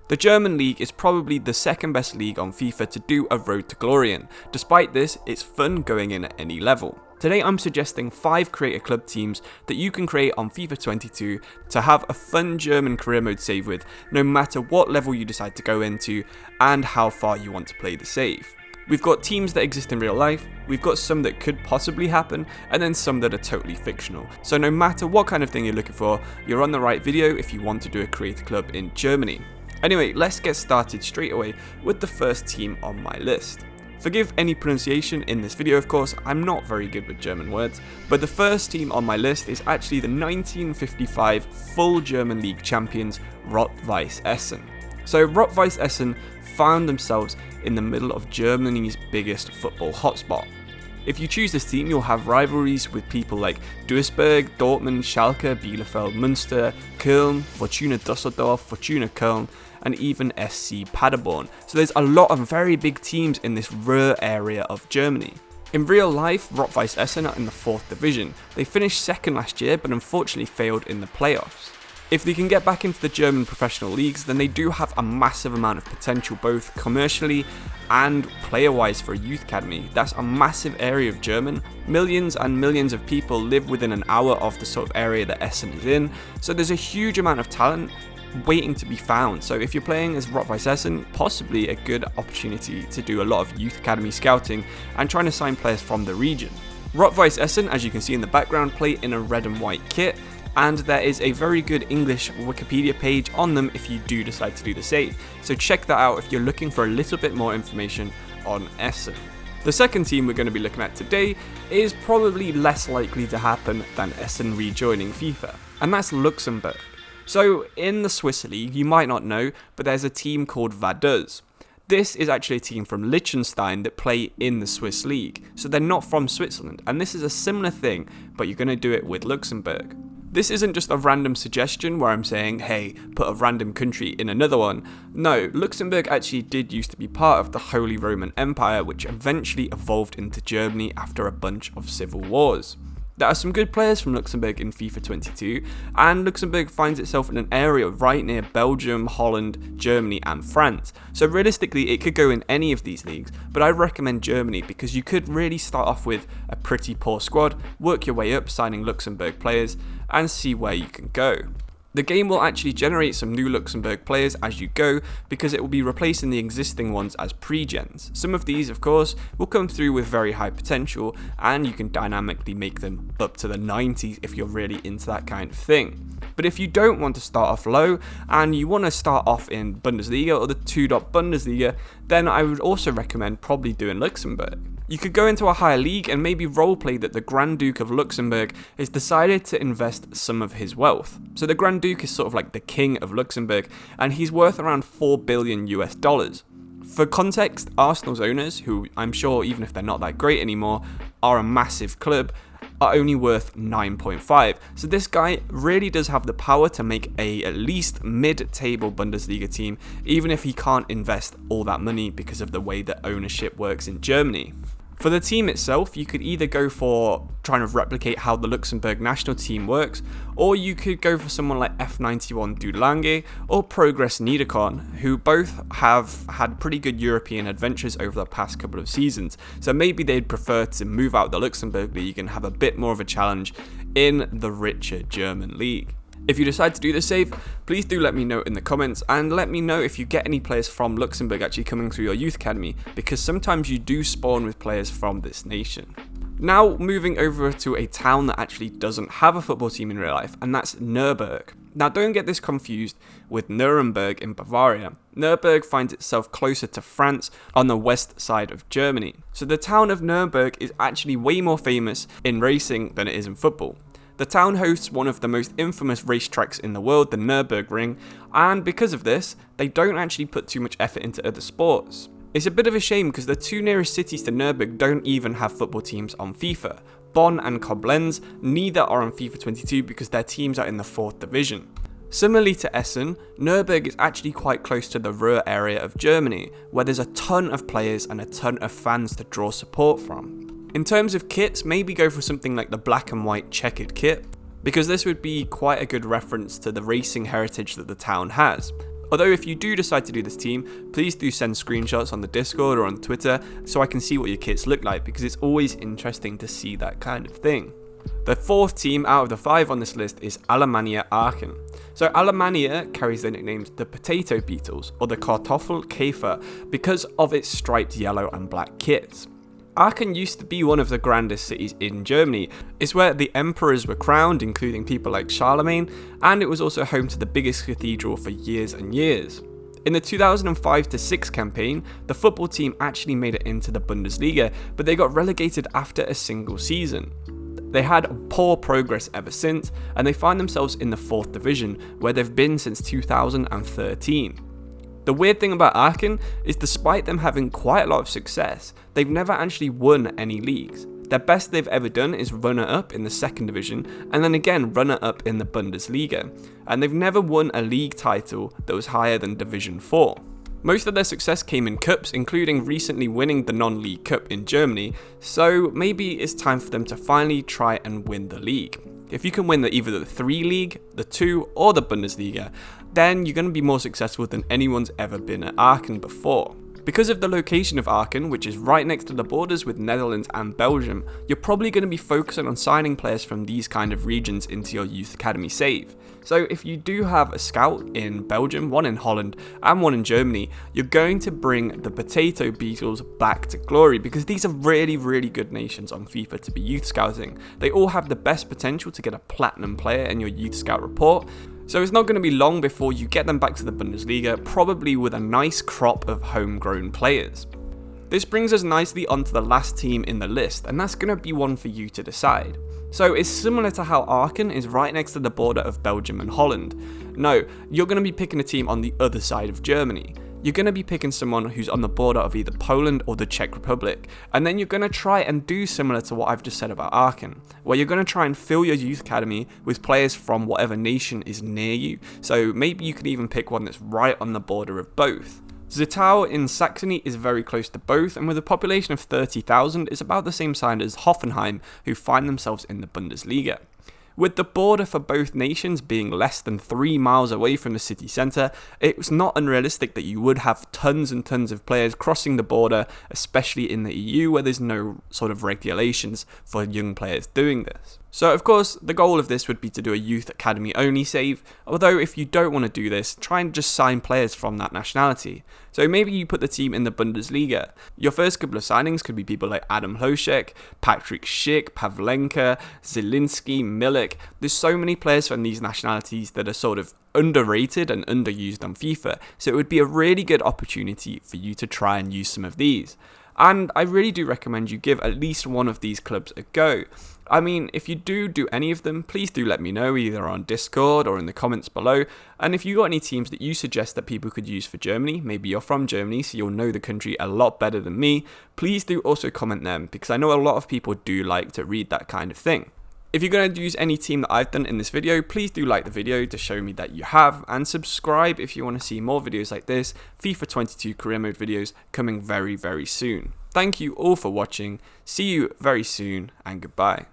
The German league is probably the second best league on FIFA to do a road to glory in. Despite this, it's fun going in at any level. Today I'm suggesting 5 creator club teams that you can create on FIFA 22 to have a fun German career mode save with, no matter what level you decide to go into and how far you want to play the save. We've got teams that exist in real life, we've got some that could possibly happen, and then some that are totally fictional. So no matter what kind of thing you're looking for, you're on the right video if you want to do a creator club in Germany. Anyway, let's get started straight away with the first team on my list. Forgive any pronunciation in this video, of course, I'm not very good with German words, but the first team on my list is actually the 1955 full German League champions, Rot-Weiss Essen. So Rot-Weiss Essen found themselves in the middle of Germany's biggest football hotspot. If you choose this team, you'll have rivalries with people like Duisburg, Dortmund, Schalke, Bielefeld, Münster, Köln, Fortuna Düsseldorf, Fortuna Köln, and even SC Paderborn. So there's a lot of very big teams in this Ruhr area of Germany. In real life, Rot-Weiss Essen are in the 4th division. They finished second last year, but unfortunately failed in the playoffs. If they can get back into the German professional leagues, then they do have a massive amount of potential both commercially and player-wise for a youth academy. That's a massive area of German. Millions and millions of people live within an hour of the sort of area that Essen is in, so there's a huge amount of talent waiting to be found. So if you're playing as Rot-Weiss Essen, possibly a good opportunity to do a lot of youth academy scouting and trying to sign players from the region. Rot-Weiss Essen, as you can see in the background, play in a red and white kit, and there is a very good English Wikipedia page on them if you do decide to do the save. So check that out if you're looking for a little bit more information on Essen. The second team we're going to be looking at today is probably less likely to happen than Essen rejoining FIFA, and that's Luxembourg. So in the Swiss league, you might not know, but there's a team called Vaduz. This is actually a team from Liechtenstein that play in the Swiss league, so they're not from Switzerland, and this is a similar thing, but you're going to do it with Luxembourg. This isn't just a random suggestion where I'm saying, hey, put a random country in another one. No, Luxembourg actually did used to be part of the Holy Roman Empire, which eventually evolved into Germany after a bunch of civil wars. There are some good players from Luxembourg in FIFA 22, and Luxembourg finds itself in an area right near Belgium, Holland, Germany and France. So realistically it could go in any of these leagues, but I recommend Germany because you could really start off with a pretty poor squad, work your way up signing Luxembourg players and see where you can go. The game will actually generate some new Luxembourg players as you go because it will be replacing the existing ones as pre-gens. Some of these, of course, will come through with very high potential and you can dynamically make them up to the 90s if you're really into that kind of thing. But if you don't want to start off low and you want to start off in Bundesliga or the 2. Bundesliga, then I would also recommend probably doing Luxembourg. You could go into a higher league and maybe roleplay that the Grand Duke of Luxembourg has decided to invest some of his wealth. So the Grand Duke is sort of like the king of Luxembourg and he's worth around $4 billion US. For context, Arsenal's owners, who I'm sure even if they're not that great anymore, are a massive club, are only worth 9.5. So this guy really does have the power to make a at least mid-table Bundesliga team, even if he can't invest all that money because of the way that ownership works in Germany. For the team itself, you could either go for trying to replicate how the Luxembourg national team works, or you could go for someone like F91 Dudelange or Progrès Niedercorn, who both have had pretty good European adventures over the past couple of seasons, so maybe they'd prefer to move out the Luxembourg league and have a bit more of a challenge in the richer German league. If you decide to do the save, please do let me know in the comments and let me know if you get any players from Luxembourg actually coming through your youth academy, because sometimes you do spawn with players from this nation. Now moving over to a town that actually doesn't have a football team in real life, and that's Nurburg. Now don't get this confused with Nuremberg in Bavaria. Nurburg finds itself closer to France on the west side of Germany. So the town of Nurburg is actually way more famous in racing than it is in football. The town hosts one of the most infamous racetracks in the world, the Nurburgring, and because of this, they don't actually put too much effort into other sports. It's a bit of a shame because the 2 nearest cities to Nurburg don't even have football teams on FIFA. Bonn and Koblenz neither are on FIFA 22 because their teams are in the 4th division. Similarly to Essen, Nurburg is actually quite close to the Ruhr area of Germany, where there's a ton of players and a ton of fans to draw support from. In terms of kits, maybe go for something like the black and white checkered kit, because this would be quite a good reference to the racing heritage that the town has. Although if you do decide to do this team, please do send screenshots on the Discord or on Twitter so I can see what your kits look like, because it's always interesting to see that kind of thing. The fourth team out of the 5 on this list is Alemannia Aachen. So Alemannia carries the nicknames the Potato Beetles or the Kartoffelkäfer because of its striped yellow and black kits. Aachen used to be one of the grandest cities in Germany. It's where the emperors were crowned, including people like Charlemagne, and it was also home to the biggest cathedral for years and years. In the 2005-06 campaign, the football team actually made it into the Bundesliga, but they got relegated after a single season. They had poor progress ever since, and they find themselves in the 4th division, where they've been since 2013. The weird thing about Aachen is despite them having quite a lot of success, they've never actually won any leagues. Their best they've ever done is runner-up in the 2nd division, and then again runner-up in the Bundesliga, and they've never won a league title that was higher than Division 4. Most of their success came in cups, including recently winning the non-league cup in Germany, so maybe it's time for them to finally try and win the league. If you can win either the 3 league, the 2, or the Bundesliga, then you're going to be more successful than anyone's ever been at Aachen before. Because of the location of Aachen, which is right next to the borders with Netherlands and Belgium, you're probably going to be focusing on signing players from these kind of regions into your youth academy save. So if you do have a scout in Belgium, one in Holland, and one in Germany, you're going to bring the Potato Beetles back to glory, because these are really, really good nations on FIFA to be youth scouting. They all have the best potential to get a platinum player in your youth scout report. So it's not going to be long before you get them back to the Bundesliga, probably with a nice crop of homegrown players. This brings us nicely onto the last team in the list, and that's going to be one for you to decide. So it's similar to how Aachen is right next to the border of Belgium and Holland. No, you're going to be picking a team on the other side of Germany. You're going to be picking someone who's on the border of either Poland or the Czech Republic, and then you're going to try and do similar to what I've just said about Aachen, where you're going to try and fill your youth academy with players from whatever nation is near you, so maybe you could even pick one that's right on the border of both. Zittau in Saxony is very close to both, and with a population of 30,000 is about the same size as Hoffenheim, who find themselves in the Bundesliga. With the border for both nations being less than 3 miles away from the city centre, it was not unrealistic that you would have tons and tons of players crossing the border, especially in the EU where there's no sort of regulations for young players doing this. So of course, the goal of this would be to do a youth academy only save, although if you don't want to do this, try and just sign players from that nationality. So maybe you put the team in the Bundesliga. Your first couple of signings could be people like Adam Hlošek, Patrick Schick, Pavlenka, Zielinski, Milik. There's so many players from these nationalities that are sort of underrated and underused on FIFA, so it would be a really good opportunity for you to try and use some of these. And I really do recommend you give at least one of these clubs a go. I mean, if you do any of them, please do let me know either on Discord or in the comments below. And if you got any teams that you suggest that people could use for Germany, maybe you're from Germany so you'll know the country a lot better than me, please do also comment them, because I know a lot of people do like to read that kind of thing. If you're going to use any team that I've done in this video, please do like the video to show me that you have, and subscribe if you want to see more videos like this, FIFA 22 career mode videos coming very, very soon. Thank you all for watching, see you very soon, and goodbye.